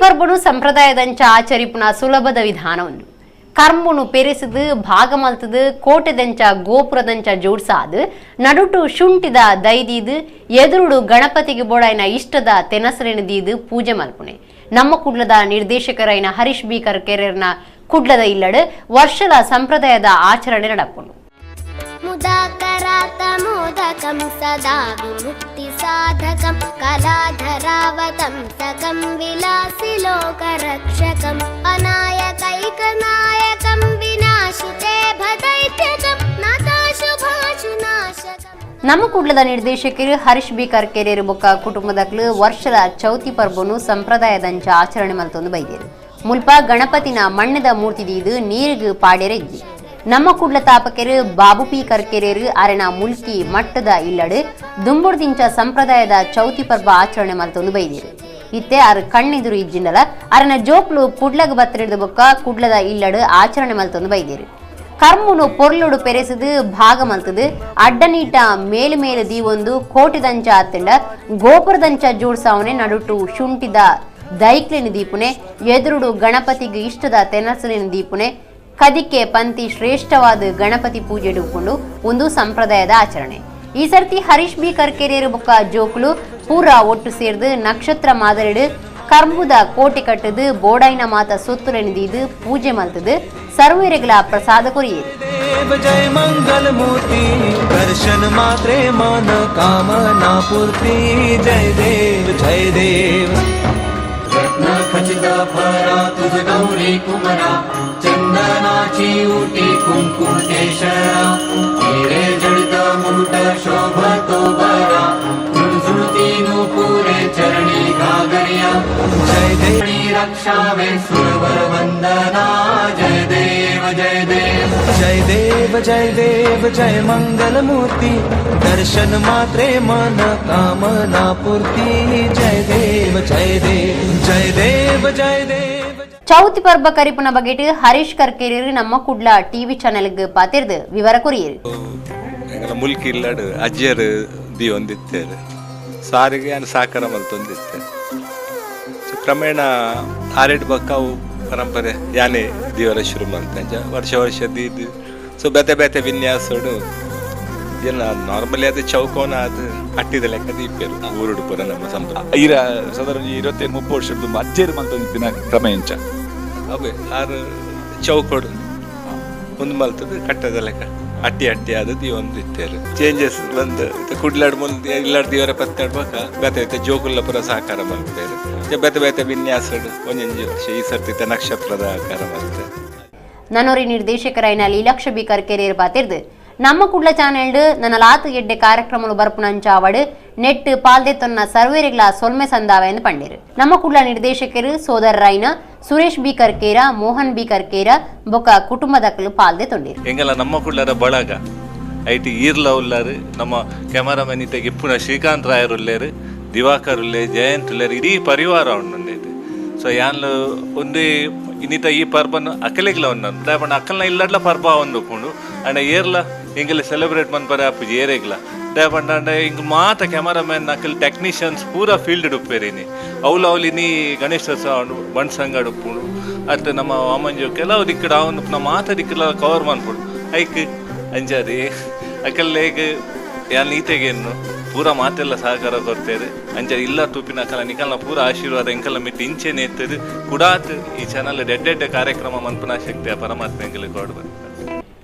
ಬರ್ಬನು ಸಂಪ್ರದಾಯದಂಚ ಆಚರಿಪುನ ಸುಲಭದ ವಿಧಾನವನ್ನು ಕರ್ಮುನು ಪೆರೆಸಿದು ಭಾಗಮಲ್ತದು ಕೋಟೆದಂಚ ಗೋಪುರದಂಚ ಜೋಡ್ಸಾದು ನಡುಟು ಶುಂಠಿದ ದೈದೀದು ಎದುರುಡು ಗಣಪತಿಗೆ ಬೋಡಾಯಿನ ಇಷ್ಟದ ತೆನಸರೆಣದೀದು ಪೂಜೆ ಮಲ್ಪುಣೆ ನಮ್ಮ ಕುಡ್ಲದ ನಿರ್ದೇಶಕರೈನ ಹರೀಶ್ ಬಿ ಕರ್ಕೆರೆರ್ನ ಕುಡ್ಲದ ಇಲ್ಲಡು ವರ್ಷದ ಸಂಪ್ರದಾಯದ ಆಚರಣೆ ನಡಪುಂಡು. मुदाकरातमोदकं सदा विमुक्ति साधकं कलाधरावतं सकं विलासि लोकरक्षकं अनायकैकनायकं विनाशिते भदैत्यकं नाथाशुभाशुनाशकं. ನಮ್ಮ ಕುಡ್ಲದ ನಿರ್ದೇಶಕರು ಹರೀಶ್ ಬಿ ಕರ್ಕೆರೆರು ಬೊಕ್ಕ ಕುಟುಂಬದಕ್ಲು ವರ್ಷದ ಚೌತಿ ಪರ್ಬನು ಸಂಪ್ರದಾಯದಂಚ ಆಚರಣೆ ಮಲ್ತೊಂದು ಬೈದೇರು ಮುಲ್ಪ ಗಣಪತಿನ ಮಣ್ಣದ ಮೂರ್ತಿ ದೀದು ನೀರಿಗೂ ಪಾಡೆರೆ ಇದ್ದಿ ನಮ್ಮ ಕುಡ್ಲ ತಾಪಕೆರು ಬಾಬು ಪಿ ಕರ್ಕೆರೆರು ಅರೆನ ಮುಲ್ಕಿ ಮಟ್ಟದ ಇಲ್ಲಡು ದುಂಬುಡ್ದಿಂಚ ಸಂಪ್ರದಾಯದ ಚೌತಿ ಪರ್ಬ ಆಚರಣೆ ಮಲ್ತೊಂದು ಬೈದೇರು ಇತ್ತೆ ಅರ್ ಕಣ್ಣೆದುರು ಇಜ್ಜಿಂಡಲ ಅರೆನ ಜೋಕ್ಲು ಕುಡ್ಲಗ ಬತ್ತರಿದ ಬೊಕ್ಕ ಕುಡ್ಲದ ಇಲ್ಲಡು ಆಚರಣೆ ಮಲ್ತೊಂದು ಬೈದೇರು ಕರ್ಮುನು ಪೊರ್ಲುಡು ಪೆರೆಸಿದು ಭಾಗ ಮಲ್ತದು ಅಡ್ಡನೀಟ ಮೇಲು ಮೇಲು ದೀವೊಂದು ಕೋಟೆದಂಚ ಅತ್ತಂಡ ಗೋಪುರದಂಚ ಜೋಡ್ಸಾವನೆ ನಡುಟು ಶುಂಠಿದ ದೈಕ್ಲಿನ ದೀಪುನೆ ಎದುರುಡು ಗಣಪತಿಗೆ ಇಷ್ಟದ ತೆನಸಲಿನ ದೀಪುನೆ ಕದಿಕೆ ಪಂತಿ ಶ್ರೇಷ್ಠವಾದ ಗಣಪತಿ ಪೂಜೆ ಇಡುಕೊಂಡು ಒಂದು ಸಂಪ್ರದಾಯದ ಆಚರಣೆ. ಈ ಸರ್ತಿ ಹರೀಶ್ ಬಿ ಕರ್ಕೆರೆರು ಬೊಕ್ಕ ಜೋಕ್ಲು ಪೂರ ಒಟ್ಟು ಸೇರ್ದು ನಕ್ಷತ್ರ ಮಾದರಿಡು ಕರ್ಮುದ ಕೋಟೆ ಕಟ್ಟದು ಬೋಡಾಯಿನ ಮಾತ ಸೊತ್ತುಲೆನಿದೀದು ಪೂಜೆ ಮಲ್ತದು ಸರ್ವೇರೆಗಳ ಪ್ರಸಾದ ಕೊರಿಯೇರು. जय मंगल मूर्ति दर्शन मात्रे मन कामना पूर्ति जय देव रत्न खचित भरा तुझ गौरी कुमरा चंदनाची उटी कुंकुम केशरा हिरे जडित मुकुट शोभतो बरा झुळझुळती नूपुरे चरणी घागरिया जय देवी रक्षावे सुरवर वंदना जय देव जय देव जय मंगल मूर्ति दर्शन मात्रे मन कामना पूर्ति जय देव ಚೌತಿ ಪರ್ಬ ಕರಿಪುನ ಬಗೆಟ್ ಹರೀಶ್ ಕರ್ಕೆರೆರು ನಮ್ಮ ಕುಡ್ಲ ಟಿವಿ ಚಾನೆಲ್ಗೆ ಪಾತಿರ್ದು ವಿವರ ಕೊರಿಯರು. ಮುಲ್ಕಿ ಇಲ್ಲಡು ಅಜ್ಜರು ದಿ ಒಂದಿತ್ತೇರು ಸಾರಿಗೆ ನಾನು ಸಾಕಾರ ಮಲ್ತೊಂದಿತ್ತೆ ಕ್ರಮೇಣ ಆರೆಡ್ ಬಕ್ಕವು ಪರಂಪರೆ ಯಾನೆ ದೇವರ ಶುರು ಮಲ್ತಂಜ ವರ್ಷ ದೀದು ಸೊ ಬೇತೆ ಬೇತೆ ವಿನ್ಯಾಸಡು ಏನು ನಾರ್ಮಲಿ ಅದು ಚೌಕೋನ ಅದು ಅಟ್ಟಿದ ಲೆಕ್ಕ ದೀಪೇರು ಊರುಡು ಪುರ ನಮ್ಮ ಸಂಪ್ರದಾಯ ಈರ ಸಾಧಾರಣ 25-30 ವರ್ಷದ ಅಜ್ಜೇರು ಮಲ್ತೊಂದಿತ್ತಿನ ಕ್ರಮ ಎಂಚ ಅವೇ ಆರು ಚೌಕೋಡು ಮುಂದೆ ಮಲ್ತದ್ದು ಕಟ್ಟದ ಲೆಕ್ಕ ಅಟ್ಟಿ ಅದು ದಿ ಒಂದು ಇತ್ತೇರು ಚೇಂಜಸ್ ಬಂದು ಕುಡ್ಲಾಡ್ ಮುಂದೆ ಇಲ್ಲಾಡ್ ದೇವರ ಪತ್ತಾಡ್ಬೇಕ ಬೇತೆ ಜೋಕುಲ್ಲ ಪುರ ಸಾಕಾರ ಮಲ್ತೇರು ಬೇತೆ ವಿನ್ಯಾಸಡು ಒಂದೊಂದು ವರ್ಷ ಈ ಸರ್ತಿ ನಕ್ಷತ್ರದ ಆಕಾರ ಮಲ್ತೆ. ನನ್ನೋರಿ ನಿರ್ದೇಶಕರೈನ ಲೀಲಾಕ್ಷ ಬಿ ಕರ್ಕೆರೆರು ಪಾತಿರ್ದು ನಮ್ಮ ಕುಡ್ಲ ಚಾನೆಲ್ ನನ್ನ ಲಾತು ಎಡ್ಡೆ ಕಾರ್ಯಕ್ರಮಗಳು ಬರ್ಪುನಂಚಾವಡು ನೆಟ್ ಪಾಲ್ದೆ ತೊನ್ನ ಸರ್ವೇರಿಗಳ ಸೊಲ್ಮೆ ಸಂದಾವ ಎಂದು ಪಂಡೇರು. ನಮ್ಮ ಕುಡ್ಲ ನಿರ್ದೇಶಕರು ಸೋದರರೈನ ಸುರೇಶ್ ಬಿ ಕರ್ಕೇರ ಮೋಹನ್ ಬಿ ಕರ್ಕೇರ ಬೊಕ್ಕ ಕುಟುಂಬದಕ್ಕಲು ಪಾಲ್ದೆ ತೊಂಡೇರು. ಎಂಗಲ್ಲ ನಮ್ಮ ಕುಡ್ಲರ ಬಳಗ ಐಟಿ ಈರ್ಲ ಉಲ್ಲಾರು ನಮ್ಮ ಕ್ಯಾಮರಾಮನ್ ಇತ್ತ ಇಪ್ಪುನ ಶ್ರೀಕಾಂತ್ ರಾಯರ್ ಉಲ್ಲೇರು ದಿವಾಕರ್ ಉಲ್ಲೆ ಜಯಂತ್ ಉಲ್ಲೇರು ಇಡೀ ಪರಿವಾರ ಉಂಡೈತೆ. ಸೊ ಯಾನ್ಲು ಒಂದೇ ಇನ್ನಿತ ಈ ಪರ್ಬನ್ನು ಅಕಲೆಗ್ಲ ಉಂಡು ದಾಪಣ್ಣ ಅಕ್ಕಲ್ನ ಇಲ್ಲಡ್ಲ ಪರ್ಬ ಒಂದುಕೊಂಡು ಅಂಡ ಏರ್ಲ ಹಿಂಗೆಲ್ಲ ಸೆಲೆಬ್ರೇಟ್ ಮನ್ಪರೆ ಅಪ್ಪುಜಿ ಏರೆಗ್ಲ ದಾಪಣ್ಣ ಅಂಡ ಹಿಂಗೆ ಮಾತ ಕ್ಯಾಮರಾಮ್ಯಾನ್ ಅಕ್ಕಲ್ ಟೆಕ್ನಿಷಿಯನ್ಸ್ ಪೂರ ಫೀಲ್ಡ್ ಉಪ್ಪೇರಿನಿ ಅವಲಿ ನೀ ಗಣೇಶ ಸೌಂಡ್ ಬಂಡ್ ಸಂಗಡ್ ಉಪ್ಪುಂಡು ಅತ್ತ ನಮ್ಮ ವಾಮಂಜು ಕೆಲವು ದಿಕ್ಕಡ ಅವನು ನಮ್ಮ ಮಾತ ದಿಕ್ಕಲ್ಲ ಕವರ್ ಮಾಡ್ಕೊಡು ಐಕ್ ಅಂಜಾರಿ ಅಕ್ಕಲ್ಲೇಗ ಯಾನ್ ಈತೆಗೇನು ಪೂರ ಮಾತೆಲ್ಲ ಸಹಕಾರ ಕೊಡ್ತೇವೆ ಅಂಚ ಇಲ್ಲ ತೂಪಿನ ಅಕ್ಕಲ ನಿಕಲ್ನ ಪೂರ ಆಶೀರ್ವಾದ ಎಂಕಲ್ಲ ಮಿಟ್ಟು ಇಂಚೆ ನೇರ್ತದೆ ಕುಡಾತ್ ಈ ಚಾನಲ್ ಡೆಡ್ಡೆ ಕಾರ್ಯಕ್ರಮ ಮನ್ಪುನ ಶಕ್ತಿಯ ಪರಮಾತ್ಮ ಎಂಕಲ್ಲಿ ಕೊಡ್ಬಾರ್ದು.